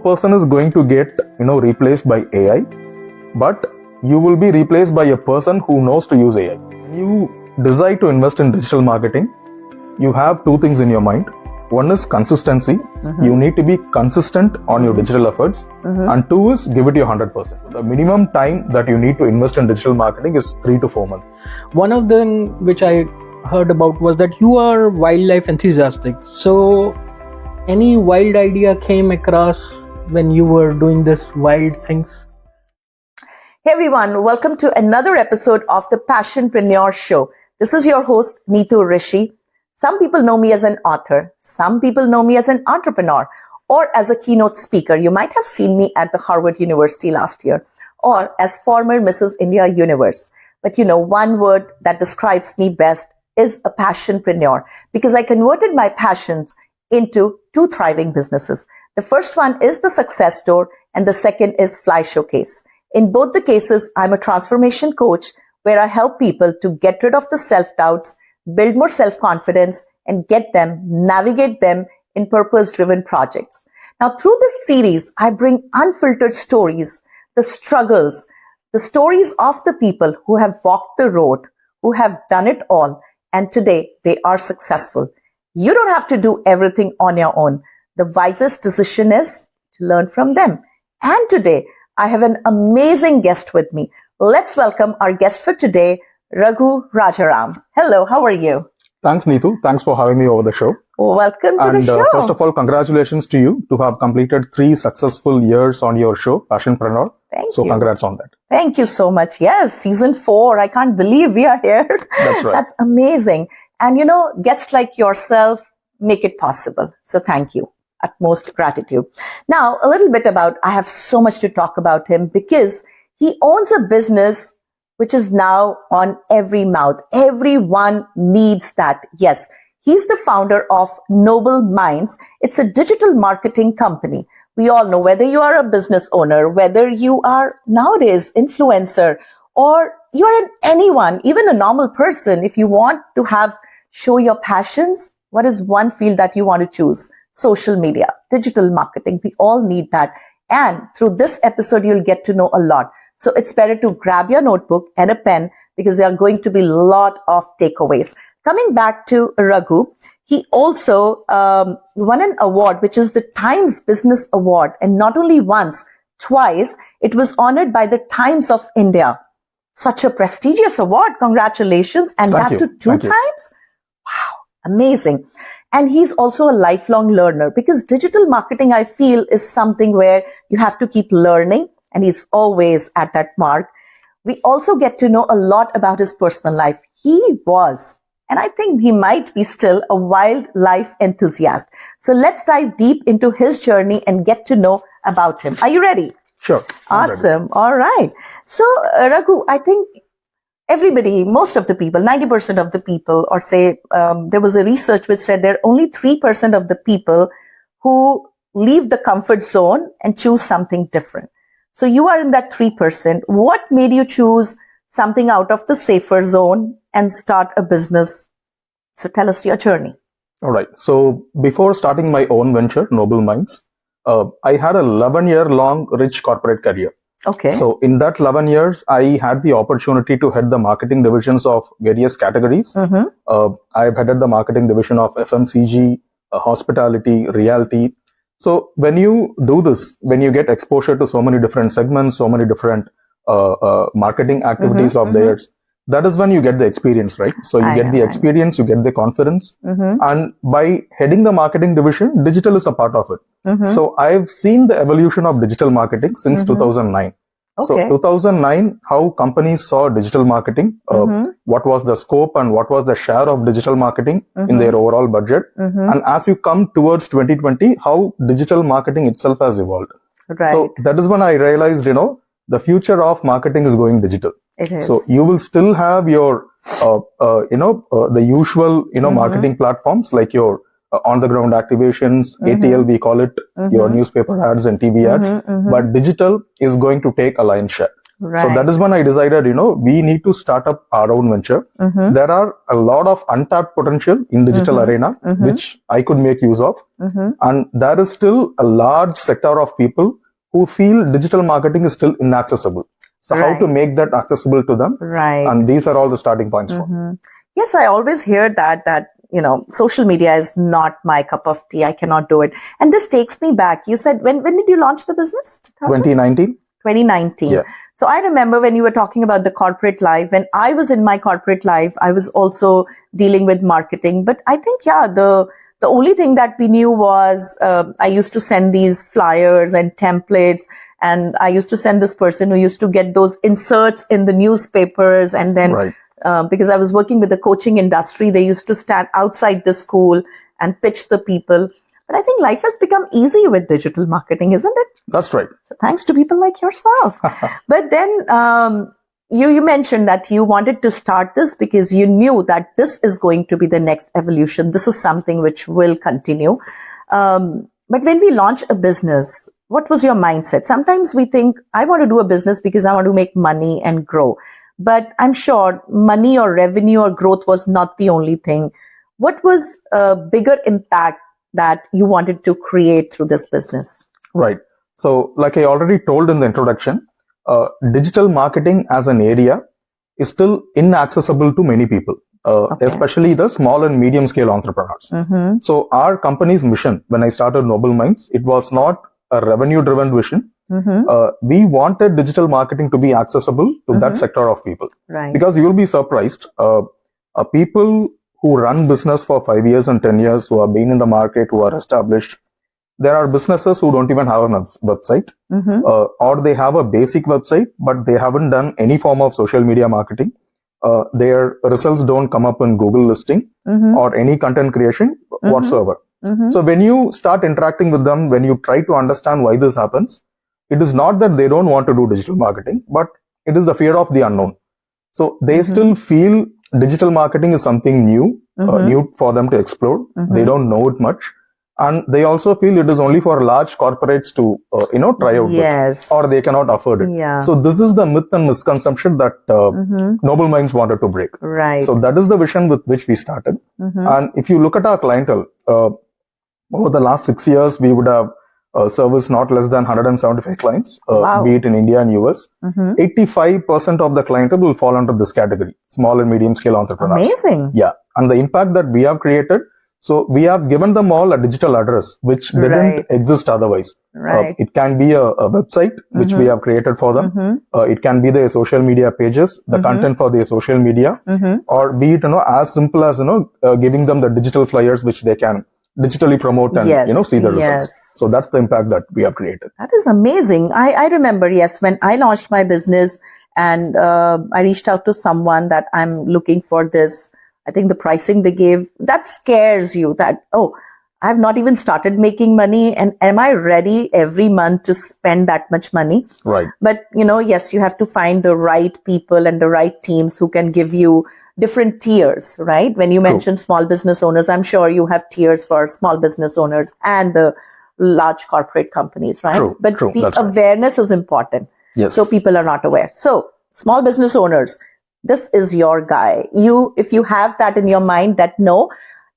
person is going to get, replaced by AI, but you will be replaced by a person who knows to use AI. You decide to invest in digital marketing, you have two things in your mind. One is consistency. You need to be consistent on your digital efforts. And two is give it your 100%. The minimum time that you need to invest in digital marketing is 3 to 4 months. One of them which I heard about was that you are wildlife enthusiastic. So any wild idea came across when you were doing this wild things? Hey everyone, welcome to another episode of the Passionpreneur Show. This is your host, Neetu Rishi. Some people know me as an author. Some people know me as an entrepreneur or as a keynote speaker. You might have seen me at the Harvard University last year or as former Mrs. India Universe. But one word that describes me best is a passionpreneur because I converted my passions into 2 thriving businesses. The first one is the Success Door and the second is Fly Showcase. In both the cases, I'm a transformation coach where I help people to get rid of the self-doubts, build more self-confidence, and navigate them in purpose-driven projects. Now, through this series, I bring unfiltered stories, the struggles, the stories of the people who have walked the road, who have done it all, and today they are successful. You don't have to do everything on your own. The wisest decision is to learn from them. And today, I have an amazing guest with me. Let's welcome our guest for today, Raghu Rajaram. Hello, how are you? Thanks, Neetu. Thanks for having me over the show. Welcome to the show. First of all, congratulations to you to have completed 3 successful years on your show, Passionpreneur. Thank you. Congrats on that. Thank you so much. Yes, season 4. I can't believe we are here. That's right. That's amazing. And guests like yourself make it possible. So thank you. Utmost gratitude. Now, a little bit I have so much to talk about him because he owns a business which is now on every mouth. Everyone needs that. Yes, he's the founder of Knowble Minds. It's a digital marketing company. We all know whether you are a business owner, whether you are nowadays influencer, or you're anyone, even a normal person. If you want to show your passions, what is one field that you want to choose? Social media, digital marketing. We all need that. And through this episode, you'll get to know a lot. So it's better to grab your notebook and a pen because there are going to be a lot of takeaways. Coming back to Raghu, he also won an award, which is the Times Business Award. And not only once, twice, it was honored by the Times of India. Such a prestigious award. Congratulations. And that to 2 times? Wow, amazing. And he's also a lifelong learner because digital marketing, I feel, is something where you have to keep learning. And he's always at that mark. We also get to know a lot about his personal life. He was, and I think he might be still, a wildlife enthusiast. So let's dive deep into his journey and get to know about him. Are you ready? Sure. Awesome. All right. So, Raghu, I think everybody, most of the people, 90% of the people, or say there was a research which said there are only 3% of the people who leave the comfort zone and choose something different. So you are in that 3%. What made you choose something out of the safer zone and start a business? So tell us your journey. All right. So before starting my own venture, Knowble Minds, I had a 11-year-long rich corporate career. Okay. So in that 11 years, I had the opportunity to head the marketing divisions of various categories. I've headed the marketing division of FMCG, hospitality, realty. So when you do this, when you get exposure to so many different segments, so many different marketing activities of theirs, that is when you get the experience, right? So you get the experience, you get the confidence. And by heading the marketing division, digital is a part of it. So I've seen the evolution of digital marketing since 2009. Okay. So 2009, how companies saw digital marketing, what was the scope and what was the share of digital marketing in their overall budget. And as you come towards 2020, how digital marketing itself has evolved. Right. So that is when I realized, the future of marketing is going digital. It is. So you will still have your, the usual, marketing platforms like your on-the-ground activations, ATL we call it, your newspaper ads and TV ads. But digital is going to take a lion's share. So that is when I decided, we need to start up our own venture. There are a lot of untapped potential in digital arena, which I could make use of. And there is still a large sector of people who feel digital marketing is still inaccessible. So how to make that accessible to them? Right. And these are all the starting points for. Yes, I always hear that, social media is not my cup of tea. I cannot do it. And this takes me back. You said, when did you launch the business? 2019. 2019. Yeah. So I remember when you were talking about the corporate life, when I was in my corporate life, I was also dealing with marketing. But I think, the only thing that we knew was I used to send these flyers and templates. And I used to send this person who used to get those inserts in the newspapers. And then because I was working with the coaching industry, they used to stand outside the school and pitch the people. But I think life has become easy with digital marketing, isn't it? That's right. So thanks to people like yourself. But then you mentioned that you wanted to start this because you knew that this is going to be the next evolution. This is something which will continue. But when we launch a business, what was your mindset? Sometimes we think, I want to do a business because I want to make money and grow. But I'm sure money or revenue or growth was not the only thing. What was a bigger impact that you wanted to create through this business? Right. So like I already told in the introduction, digital marketing as an area is still inaccessible to many people, especially the small and medium scale entrepreneurs. So our company's mission, when I started Knowble Minds, it was not a revenue driven vision. We wanted digital marketing to be accessible to that sector of people. Right. Because you will be surprised, people who run business for 5 years and 10 years, who have been in the market, who are established, there are businesses who don't even have a website, or they have a basic website, but they haven't done any form of social media marketing. Their results don't come up in Google listing or any content creation whatsoever. So when you start interacting with them, when you try to understand why this happens, it is not that they don't want to do digital marketing, but it is the fear of the unknown. So they still feel digital marketing is something new, new for them to explore. They don't know it much. And they also feel it is only for large corporates to, try out with, or they cannot afford it. So this is the myth and misconception that Knowble Minds wanted to break. Right. So that is the vision with which we started. And if you look at our clientele, over the last 6 years, we would have serviced not less than 175 clients, be it in India and US. 85% of the clientele will fall under this category, small and medium scale entrepreneurs. Amazing. Yeah. And the impact that we have created, so we have given them all a digital address, which didn't exist otherwise. Right. It can be a website, which we have created for them. It can be their social media pages, the content for their social media, or be it, as simple as, giving them the digital flyers, which they can digitally promote and, see the results. So that's the impact that we have created. That is amazing. I remember, when I launched my business and I reached out to someone that I'm looking for this, I think the pricing they gave, that scares you that, I've not even started making money. And am I ready every month to spend that much money? Right. But, yes, you have to find the right people and the right teams who can give you different tiers, right? When you mentioned small business owners, I'm sure you have tiers for small business owners and the large corporate companies, right? But the awareness is important. Yes. So people are not aware. So small business owners, this is your guy. If you have that in your mind that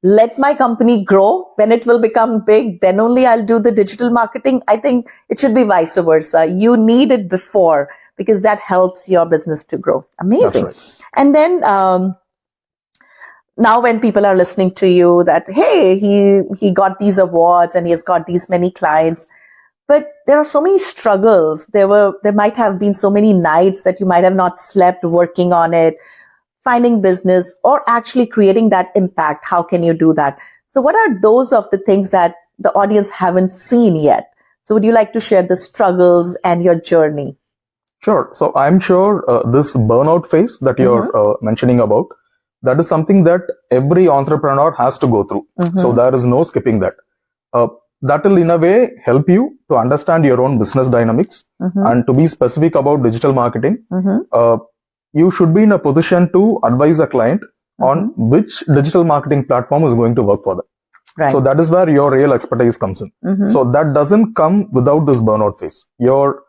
let my company grow, when it will become big, then only I'll do the digital marketing. I think it should be vice versa. You need it before, because that helps your business to grow. Amazing. That's right. And then now when people are listening to you that, hey, he got these awards and he has got these many clients, but there are so many struggles. There might have been so many nights that you might have not slept working on it, finding business or actually creating that impact. How can you do that? So what are those of the things that the audience haven't seen yet? So would you like to share the struggles and your journey? Sure. So I'm sure this burnout phase that you're mentioning about, that is something that every entrepreneur has to go through. So there is no skipping that. That will in a way help you to understand your own business dynamics and to be specific about digital marketing. You should be in a position to advise a client on which digital marketing platform is going to work for them. Right. So that is where your real expertise comes in. So that doesn't come without this burnout phase. Your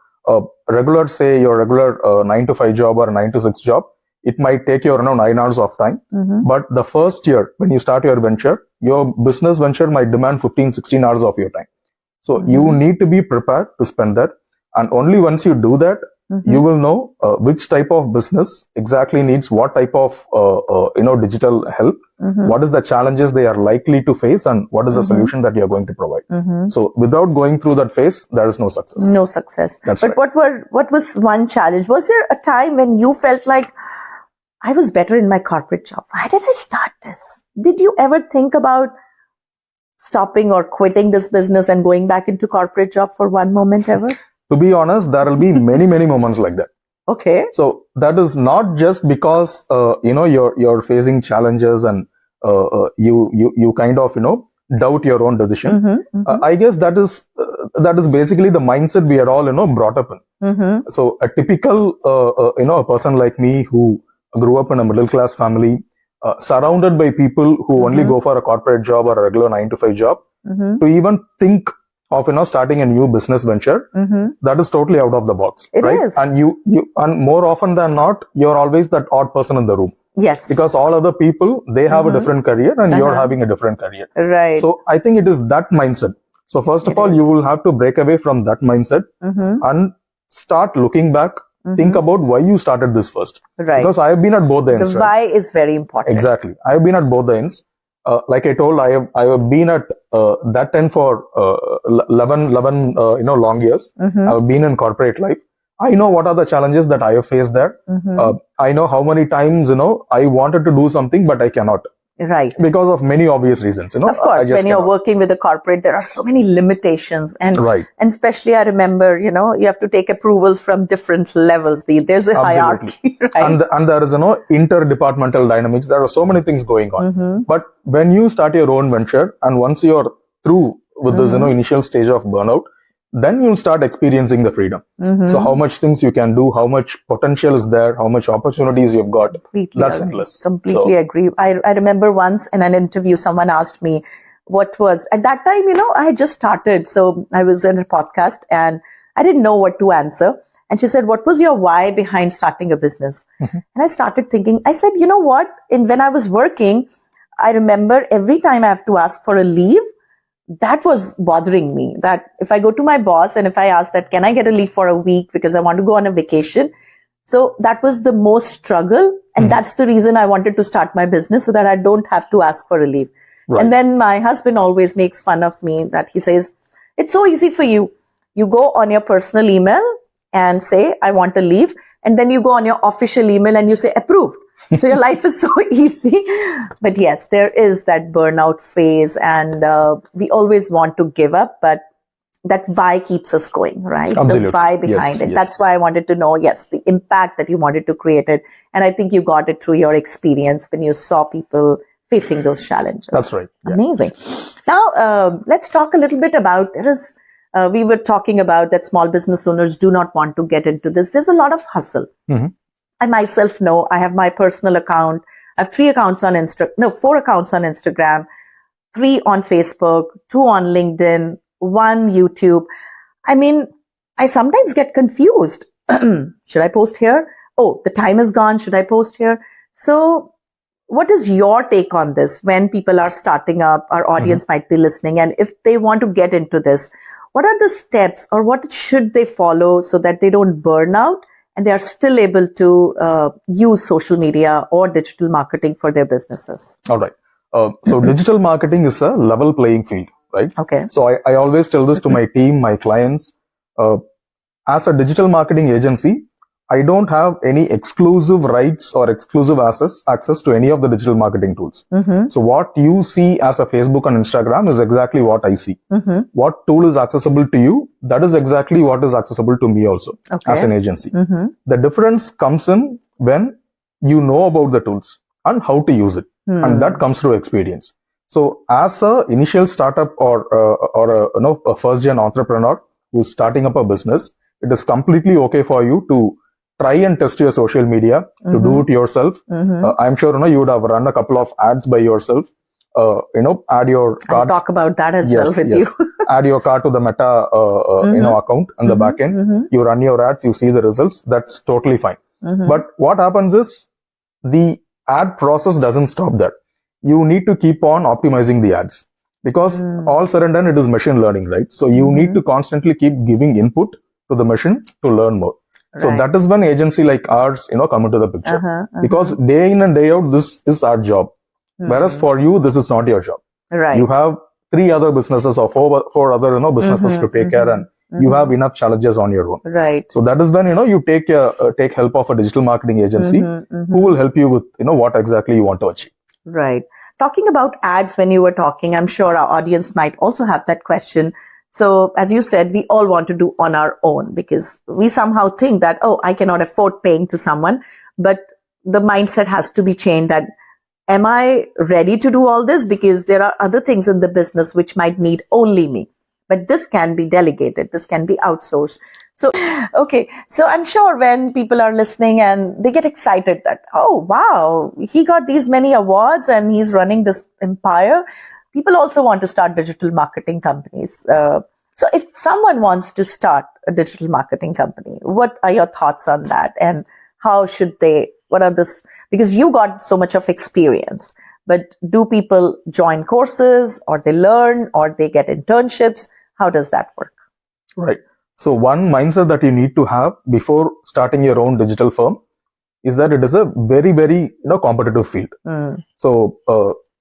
regular, say your regular 9 to 5 job or 9 to 6 job, it might take you 9 hours of time. But the first year when you start your venture, your business venture might demand 15, 16 hours of your time. So you need to be prepared to spend that. And only once you do that, you will know which type of business exactly needs what type of digital help, what is the challenges they are likely to face, and what is the solution that you are going to provide. So without going through that phase, there is no success. No success. That's but right. what was one challenge? Was there a time when you felt like I was better in my corporate job? Why did I start this? Did you ever think about stopping or quitting this business and going back into corporate job for one moment ever? To be honest, there will be many, many moments like that. Okay. So that is not just because you're facing challenges and you kind of doubt your own decision. I guess that is basically the mindset we are all brought up in. So a typical a person like me who grew up in a middle class family, surrounded by people who only go for a corporate job or a regular 9 to 5 job, to even think of starting a new business venture, that is totally out of the box. It right? is. And and more often than not, you're always that odd person in the room. Yes. Because all other people, they have a different career and you're having a different career. Right. So I think it is that mindset. So first of all, you will have to break away from that mindset and start looking back. Think about why you started this first. Right. Because I have been at both the ends. The why is very important. Exactly. I have been at both the ends. Like I told, I have been at that end for 11 long years. I've been in corporate life. I know what are the challenges that I have faced there. I know how many times I wanted to do something, but I cannot. Right. Because of many obvious reasons. Of course, when you're working with a corporate, there are so many limitations. And, right. And especially I remember, you have to take approvals from different levels. There's a hierarchy. Right? And there is, interdepartmental dynamics. There are so many things going on. But when you start your own venture and once you're through with this, initial stage of burnout, then you'll start experiencing the freedom. So how much things you can do, how much potential is there, how much opportunities you've got. Completely that's agree. endless. Completely agree. I remember once in an interview, someone asked me what was, at that time, I had just started. So I was in a podcast and I didn't know what to answer. And she said, what was your why behind starting a business? And I started thinking, I said, you know what? When I was working, I remember every time I have to ask for a leave, that was bothering me, that if I go to my boss and if I ask that, can I get a leave for a week because I want to go on a vacation? So that was the most struggle. And that's the reason I wanted to start my business so that I don't have to ask for a leave. Right. And then my husband always makes fun of me that he says, it's so easy for you. You go on your personal email and say, I want a leave. And then you go on your official email and you say approved. So your life is so easy. But yes, there is that burnout phase and we always want to give up, but that why keeps us going, right? Absolutely. The why behind it. Yes. That's why I wanted to know, yes, the impact that you wanted to create it. And I think you got it through your experience when you saw people facing those challenges. That's right. Yeah. Amazing. Now, let's talk a little bit about, we were talking about that small business owners do not want to get into this. There's a lot of hustle. I myself know I have my personal account. I have 4 accounts on Instagram, 3 on Facebook, 2 on LinkedIn, 1 YouTube. I mean, I sometimes get confused. Should I post here? Oh, the time is gone. Should I post here? So what is your take on this when people are starting up? Our audience might be listening. And if they want to get into this, what are the steps or what should they follow so that they don't burn out and they are still able to use social media or digital marketing for their businesses? All right. So digital marketing is a level playing field, right? Okay. So I always tell this to my team, my clients. As a digital marketing agency, I don't have any exclusive rights or exclusive access to any of the digital marketing tools. So what you see as a Facebook and Instagram is exactly what I see. What tool is accessible to you, that is exactly what is accessible to me also as an agency. The difference comes in when you know about the tools and how to use it. And that comes through experience. So as a initial startup or a first gen entrepreneur who's starting up a business, it is completely okay for you to try and test your social media, to do it yourself. I'm sure you would have run a couple of ads by yourself. add your I'll cards. talk about that as well with Yes. you. Add your card to the Meta, account on the back end. You run your ads, you see the results. That's totally fine. But what happens is the ad process doesn't stop there. You need to keep on optimizing the ads because all said and done, it is machine learning, right? So you need to constantly keep giving input to the machine to learn more. So that is when agency like ours, come into the picture because day in and day out, this is our job. Whereas for you, this is not your job. Right. You have 3 other businesses or 4 other, businesses to take care, and you have enough challenges on your own. Right. So that is when, you take help of a digital marketing agency who will help you with, what exactly you want to achieve. Right. Talking about ads, when you were talking, I'm sure our audience might also have that question. So as you said, we all want to do on our own because we somehow think that, oh, I cannot afford paying to someone, but the mindset has to be changed that, am I ready to do all this? Because there are other things in the business which might need only me, but this can be delegated. This can be outsourced. So, okay. So I'm sure when people are listening and they get excited that, oh, wow, he got these many awards and he's running this empire. People also want to start digital marketing companies. So if someone wants to start a digital marketing company, what are your thoughts on that? And how should they, because you got so much of experience, but do people join courses or they learn or they get internships? How does that work? Right. So one mindset that you need to have before starting your own digital firm is that it is a very, very, competitive field. So,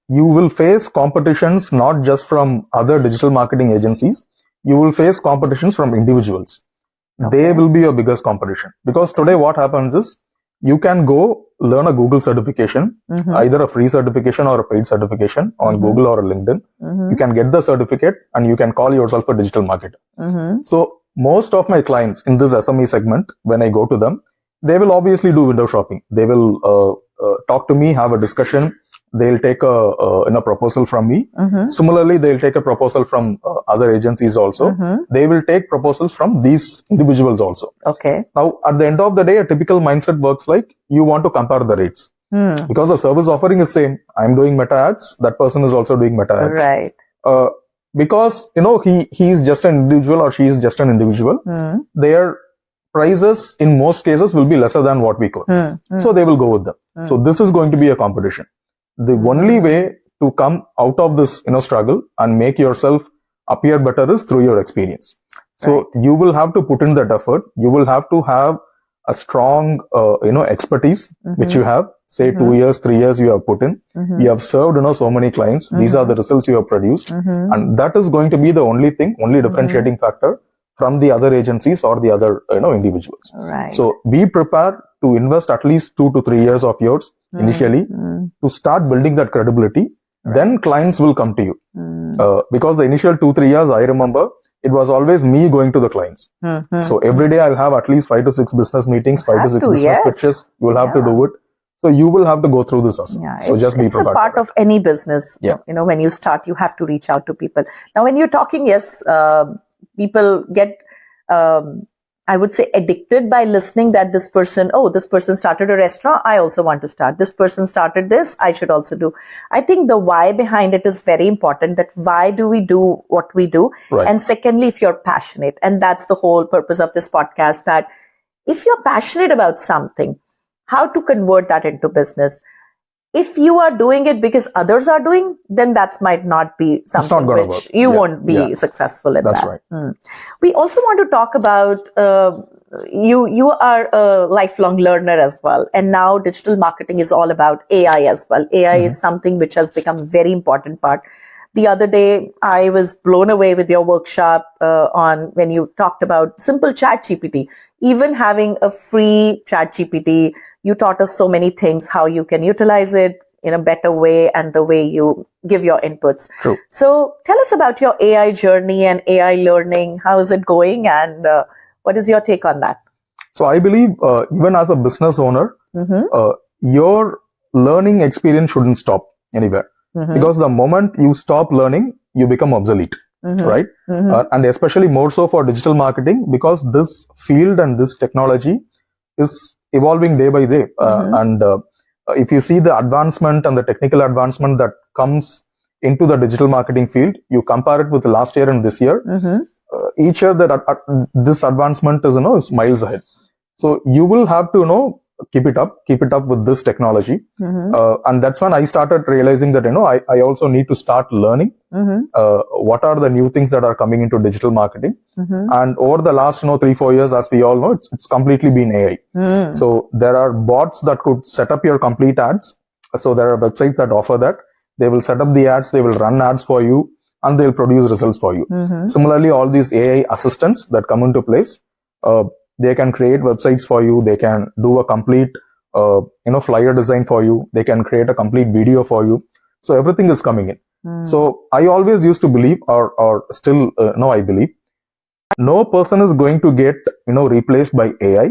you will face competitions not just from other digital marketing agencies. You will face competitions from individuals. Okay. They will be your biggest competition because today what happens is you can go learn a Google certification, either a free certification or a paid certification on Google or LinkedIn. You can get the certificate and you can call yourself a digital marketer. So most of my clients in this SME segment, when I go to them, they will obviously do window shopping. They will talk to me, have a discussion. They'll take a proposal from me. Similarly, they'll take a proposal from other agencies also. They will take proposals from these individuals also. Okay. Now, at the end of the day, a typical mindset works like you want to compare the rates because the service offering is same. I'm doing meta ads. That person is also doing meta ads. Right. Because he is just an individual or she is just an individual. Their prices in most cases will be lesser than what we could. So they will go with them. So this is going to be a competition. The only way to come out of this, struggle and make yourself appear better is through your experience. So you will have to put in that effort. You will have to have a strong, expertise, which you have, say 2 years, 3 years you have put in. You have served, so many clients. These are the results you have produced. And that is going to be the only differentiating factor from the other agencies or the other, individuals. Right. So be prepared to invest at least 2 to 3 years of yours initially to start building that credibility. Then clients will come to you. Because the initial 2-3 years, I remember, it was always me going to the clients. So every day I'll have at least 5 to 6 business meetings, 5 to 6 business pitches. You will have to do it. So you will have to go through this also. So just be prepared. It's a part of any business. When you start, you have to reach out to people. Now, when you're talking, people get, I would say, addicted by listening that this person started a restaurant. I also want to start. This person started this. I should also do. I think the why behind it is very important, that why do we do what we do? Right. And secondly, if you're passionate, and that's the whole purpose of this podcast, that if you're passionate about something, how to convert that into business. If you are doing it because others are doing, then that might not be something which you won't be successful in. That's that. Right. We also want to talk about, you are a lifelong learner as well. And now digital marketing is all about AI as well. AI is something which has become a very important part. The other day, I was blown away with your workshop on when you talked about simple ChatGPT. Even having a free ChatGPT, you taught us so many things, how you can utilize it in a better way and the way you give your inputs. True. So tell us about your AI journey and AI learning. How is it going? And what is your take on that? So I believe even as a business owner, your learning experience shouldn't stop anywhere. Because the moment you stop learning, you become obsolete. Right? And especially more so for digital marketing, because this field and this technology is evolving day by day. And if you see the advancement and the technical advancement that comes into the digital marketing field, you compare it with last year and this year, each year that this advancement is, is miles ahead. So you will have to, keep it up with this technology. And that's when I started realizing that, I also need to start learning what are the new things that are coming into digital marketing. And over the last, 3-4 years, as we all know, it's completely been AI. So there are bots that could set up your complete ads. So there are websites that offer that. They will set up the ads, they will run ads for you, and they'll produce results for you. Similarly, all these AI assistants that come into place, they can create websites for you. They can do a complete, flyer design for you. They can create a complete video for you. So everything is coming in. So I always used to believe, or still, I believe, no person is going to get, replaced by AI,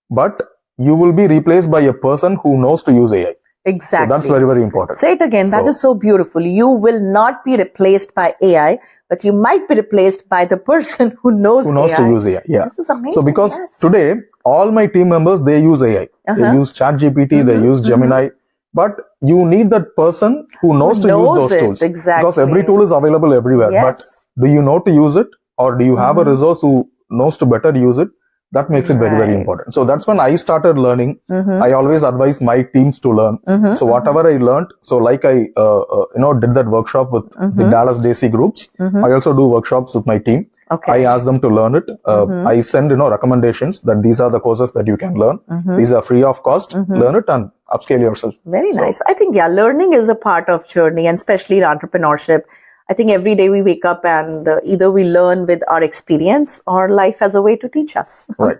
but you will be replaced by a person who knows to use AI. Exactly. So that's very, very important. Say it again. That is so beautiful. You will not be replaced by AI, but you might be replaced by the person who knows AI. To use AI. Yeah. This is amazing. So because today, all my team members, they use AI. They use ChatGPT, they use Gemini, but you need that person who knows to use those tools. Exactly. Because every tool is available everywhere. Yes. But do you know to use it, or do you have a resource who knows to better use it? That makes it very, very important. So that's when I started learning. I always advise my teams to learn. So whatever I learned, so like I, did that workshop with the Dallas Daisy groups. I also do workshops with my team. Okay. I ask them to learn it. I send, recommendations that these are the courses that you can learn. These are free of cost. Learn it and upscale yourself. Very nice. I think, learning is a part of journey, and especially in entrepreneurship. I think every day we wake up and either we learn with our experience or life has a way to teach us. Right.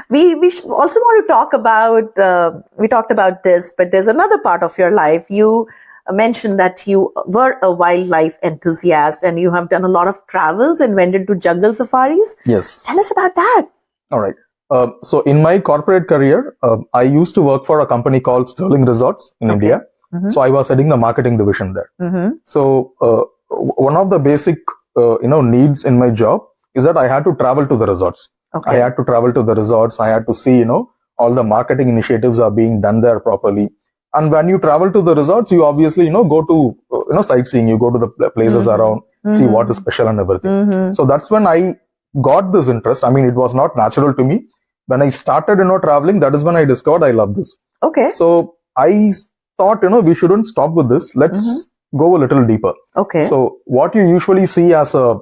We also want to talk about, we talked about this, but there's another part of your life. You mentioned that you were a wildlife enthusiast and you have done a lot of travels and went into jungle safaris. Yes. Tell us about that. All right. So in my corporate career, I used to work for a company called Sterling Resorts in India. So I was heading the marketing division there. So one of the basic, needs in my job is that I had to travel to the resorts. I had to travel to the resorts. I had to see, all the marketing initiatives are being done there properly. And when you travel to the resorts, you obviously, go to, sightseeing. You go to the places around, see what is special and everything. So that's when I got this interest. I mean, it was not natural to me. When I started, traveling, that is when I discovered I love this. Okay. So I thought, we shouldn't stop with this. Let's go a little deeper. Okay. So what you usually see as a,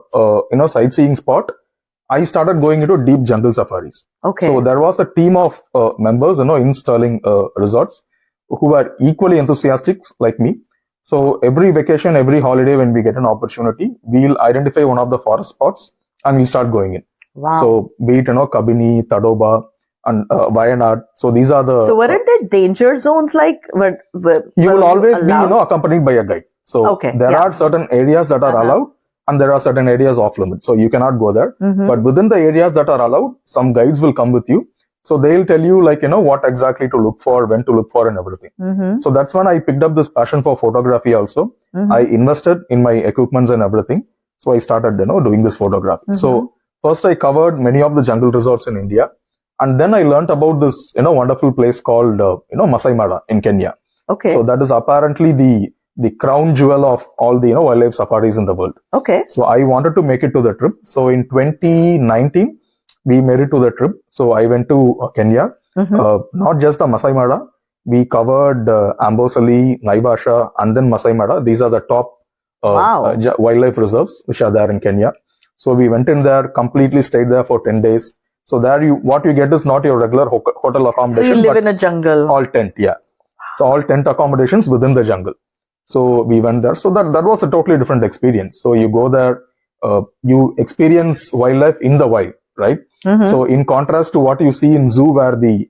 sightseeing spot, I started going into deep jungle safaris. Okay. So there was a team of members, in Sterling Resorts who were equally enthusiastic like me. So every vacation, every holiday, when we get an opportunity, we'll identify one of the forest spots and we start going in. Wow. So be it, Kabini, Tadoba, and Wayanad. So these are the... So what are the danger zones like? You will always be, accompanied by a guide. So there are certain areas that are allowed and there are certain areas off limits. So you cannot go there. But within the areas that are allowed, some guides will come with you. So they'll tell you what exactly to look for, when to look for and everything. So that's when I picked up this passion for photography also. I invested in my equipments and everything. So I started, doing this photography. So first I covered many of the jungle resorts in India. And then I learned about this, wonderful place called, Masai Mara in Kenya. Okay. So that is apparently the crown jewel of all the, wildlife safaris in the world. Okay. So I wanted to make it to the trip. So in 2019, we made it to the trip. So I went to Kenya, not just the Masai Mara. We covered Amboseli, Naivasha, and then Masai Mara. These are the top wildlife reserves which are there in Kenya. So we went in there, completely stayed there for 10 days. So there what you get is not your regular hotel accommodation. So you live in a jungle. All tent, yeah. So all tent accommodations within the jungle. So we went there. So that was a totally different experience. So you go there, you experience wildlife in the wild, right? So in contrast to what you see in zoo where the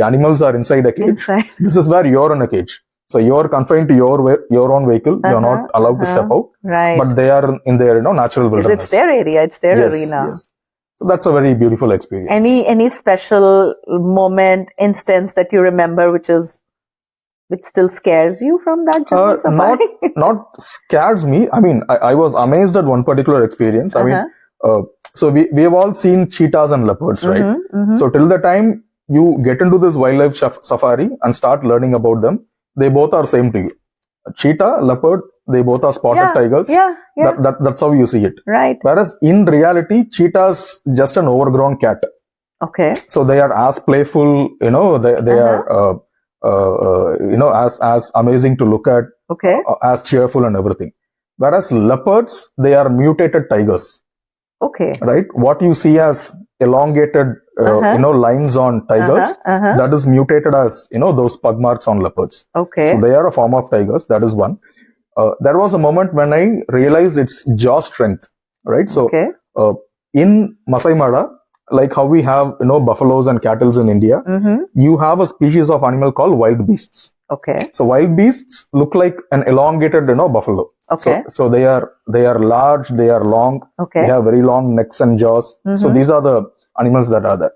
animals are inside a cage, this is where you're in a cage. So you're confined to your own vehicle. You're not allowed to step out. Right. But they are in their natural wilderness. It's their area. It's their arena. Yes. So that's a very beautiful experience. Any special moment, instance that you remember, which still scares you from that jungle safari? Not scares me. I mean, I was amazed at one particular experience. I mean, so we have all seen cheetahs and leopards, right? So till the time you get into this wildlife safari and start learning about them, they both are same to you. Cheetah, leopard, They both are spotted tigers. Yeah. That's how you see it. Right. Whereas in reality, cheetah's just an overgrown cat. Okay. So they are as playful, they are, as amazing to look at, Okay. as cheerful and everything. Whereas leopards, they are mutated tigers, Okay. right? What you see as elongated, lines on tigers, that is mutated as, those pug marks on leopards. Okay. So they are a form of tigers. That is one. There was a moment when I realized its jaw strength, right? So in Masai Mara, like how we have, buffaloes and cattle in India, you have a species of animal called wild beasts. Okay. So wild beasts look like an elongated, buffalo. Okay. So they are large, they are long, Okay. they have very long necks and jaws. So these are the animals that are there.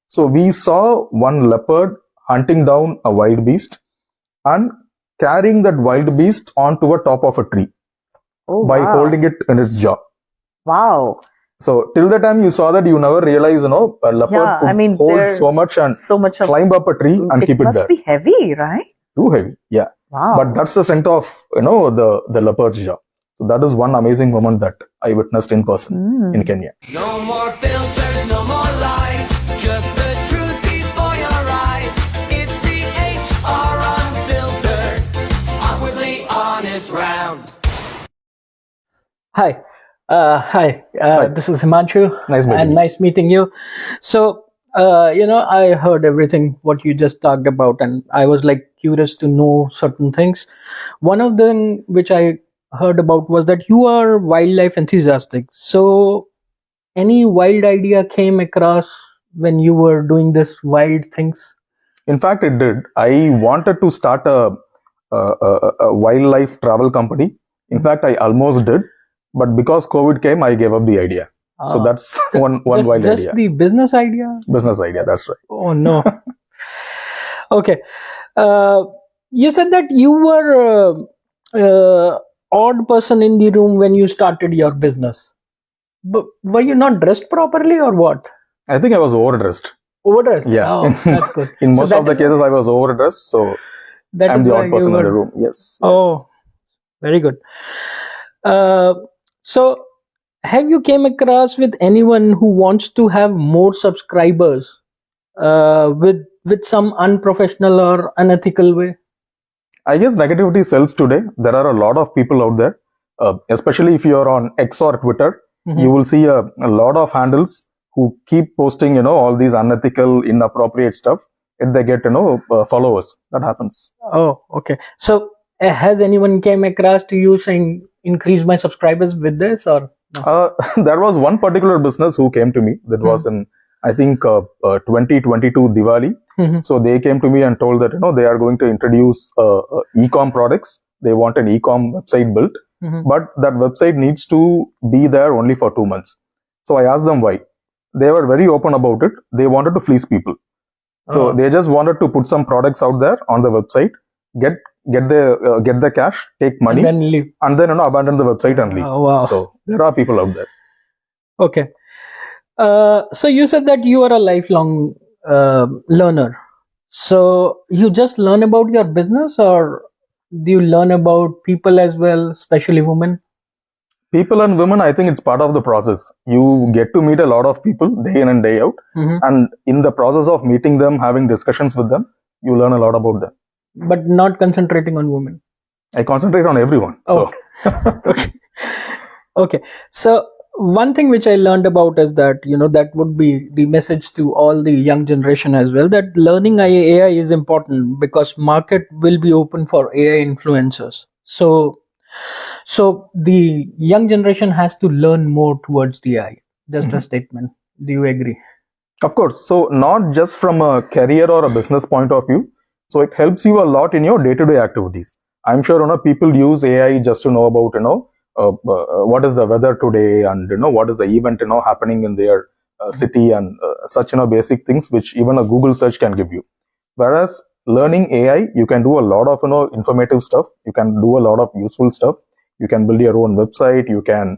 So we saw one leopard hunting down a wild beast and carrying that wild beast onto a top of a tree by holding it in its jaw. Wow. So till the time you saw that, you never realize, a leopard could hold so much and climb up a tree and keep it there. It must be heavy, right? Too heavy, yeah. Wow. But that's the strength of, the leopard's jaw. So that is one amazing moment that I witnessed in person in Kenya. No more filters, no more lies, just the truth before your eyes. It's the HR Unfiltered, awkwardly honest round. Hi. This is Himanshu. Nice meeting you. Nice meeting you. So, I heard everything what you just talked about, and I was like curious to know certain things. One of them which I heard about was that you are wildlife enthusiastic. So, any wild idea came across when you were doing this wild things? In fact, it did. I wanted to start a wildlife travel company. In fact, I almost did. But because COVID came, I gave up the idea. So that's one wild idea. Just the business idea? Business idea, that's right. Oh, no. Okay. You said that you were odd person in the room when you started your business. But were you not dressed properly or what? I think I was overdressed. Overdressed? Yeah. Oh, that's good. In most of the cases, I was overdressed. So I'm the odd person in the room. Yes. Oh, very good. So, have you came across with anyone who wants to have more subscribers with some unprofessional or unethical way? I guess negativity sells today. There are a lot of people out there, especially if you're on X or Twitter, you will see a lot of handles who keep posting, all these unethical, inappropriate stuff, and they get, followers. That happens. Oh, okay. So, has anyone came across to you saying, increase my subscribers with this or no? There was one particular business who came to me that was in, I think, 2022 Diwali. So they came to me and told that, they are going to introduce e-com products. They want an e-com website built, but that website needs to be there only for 2 months. So I asked them why. They were very open about it. They wanted to fleece people. So they just wanted to put some products out there on the website, get the cash, take money, and then leave, and then abandon the website and leave. Oh, wow. So there are people out there. Okay. So you said that you are a lifelong learner. So you just learn about your business, or do you learn about people as well, especially women? People and women, I think it's part of the process. You get to meet a lot of people day in and day out, and in the process of meeting them, having discussions with them, you learn a lot about them. But not concentrating on women. I concentrate on everyone. So. Okay. So one thing which I learned about is that, that would be the message to all the young generation as well, that learning AI is important because market will be open for AI influencers. So the young generation has to learn more towards the AI. Just a statement. Do you agree? Of course. So not just from a career or a business point of view. So it helps you a lot in your day-to-day activities. I'm sure, people use AI just to know about, what is the weather today and, what is the event, happening in their city and such, basic things which even a Google search can give you. Whereas learning AI, you can do a lot of, informative stuff. You can do a lot of useful stuff. You can build your own website. You can,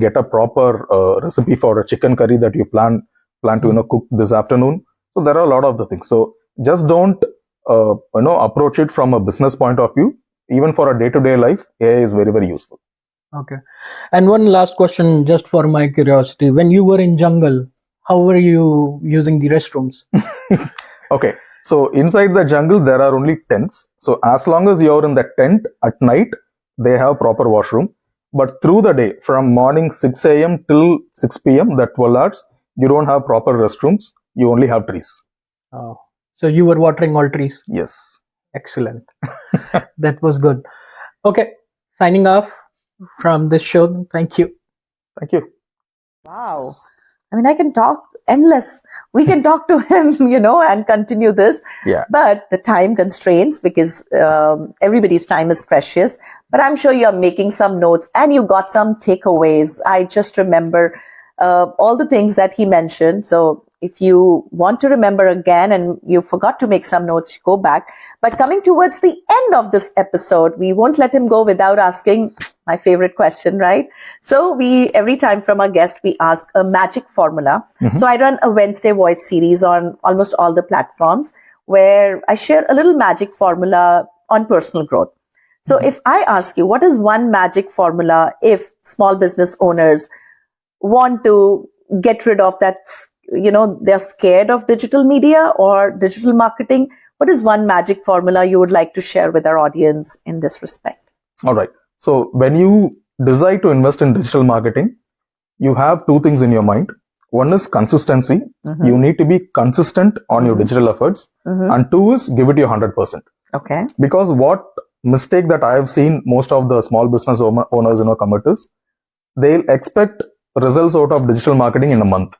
get a proper recipe for a chicken curry that you plan to, cook this afternoon. So there are a lot of the things. So just don't, approach it from a business point of view. even for a day-to-day life, AI is very, very useful. Okay. And one last question, just for my curiosity. When you were in jungle, how were you using the restrooms? Okay. So inside the jungle, there are only tents. So as long as you're in the tent at night, they have proper washroom. But through the day, from morning 6 a.m. till 6 p.m., that 12 hours, you don't have proper restrooms. You only have trees. Oh, so you were watering all trees. Yes. Excellent. That was good. Okay. Signing off from this show. Thank you. Thank you. Wow. I mean, I can talk endless. We can talk to him, and continue this. Yeah. But the time constraints, because everybody's time is precious. But I'm sure you're making some notes and you got some takeaways. I just remember all the things that he mentioned. So if you want to remember again and you forgot to make some notes, go back. But coming towards the end of this episode, we won't let him go without asking my favorite question, right? So every time from our guest, we ask a magic formula. So I run a Wednesday voice series on almost all the platforms where I share a little magic formula on personal growth. So if I ask you, what is one magic formula if small business owners want to get rid of that, they're scared of digital media or digital marketing? What is one magic formula you would like to share with our audience in this respect? All right. So when you decide to invest in digital marketing, you have two things in your mind. One is consistency. You need to be consistent on your digital efforts. And two is give it your 100%. Okay. Because what mistake that I have seen most of the small business owners commit is, they'll expect results out of digital marketing in a month.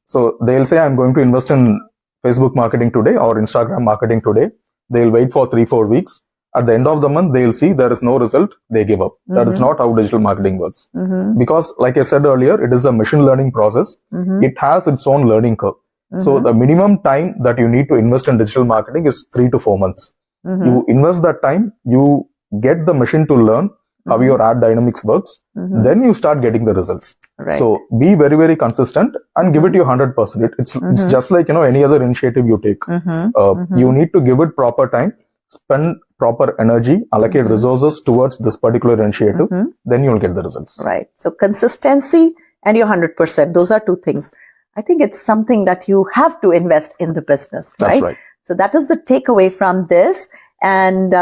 So they'll say, I'm going to invest in Facebook marketing today or Instagram marketing today. They'll wait for 3-4 weeks. At the end of the month, they'll see there is no result. They give up. That is not how digital marketing works. Because like I said earlier, it is a machine learning process. It has its own learning curve. So the minimum time that you need to invest in digital marketing is 3 to 4 months. You invest that time, you get the machine to learn how your ad dynamics works, then you start getting the results. Right. So be very, very consistent and give it your 100%. It's just like, any other initiative you take. You need to give it proper time, spend proper energy, allocate resources towards this particular initiative, then you'll get the results. Right. So consistency and your 100%. Those are two things. I think it's something that you have to invest in the business, right? That's right. So that is the takeaway from this. And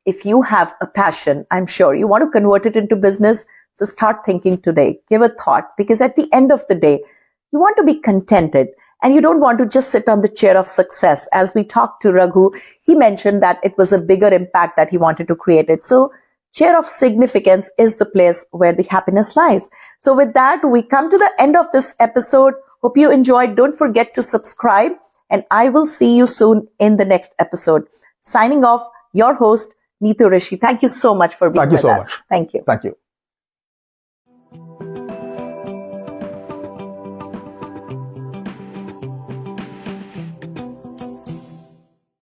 if you have a passion, I'm sure you want to convert it into business. So start thinking today. Give a thought, because at the end of the day, you want to be contented and you don't want to just sit on the chair of success. As we talked to Raghu, he mentioned that it was a bigger impact that he wanted to create it. So chair of significance is the place where the happiness lies. So with that, we come to the end of this episode. Hope you enjoyed. Don't forget to subscribe, and I will see you soon in the next episode. Signing off, your host, Neetu Rishi. Thank you so much for being with us. Thank you so much. Thank you. Thank you.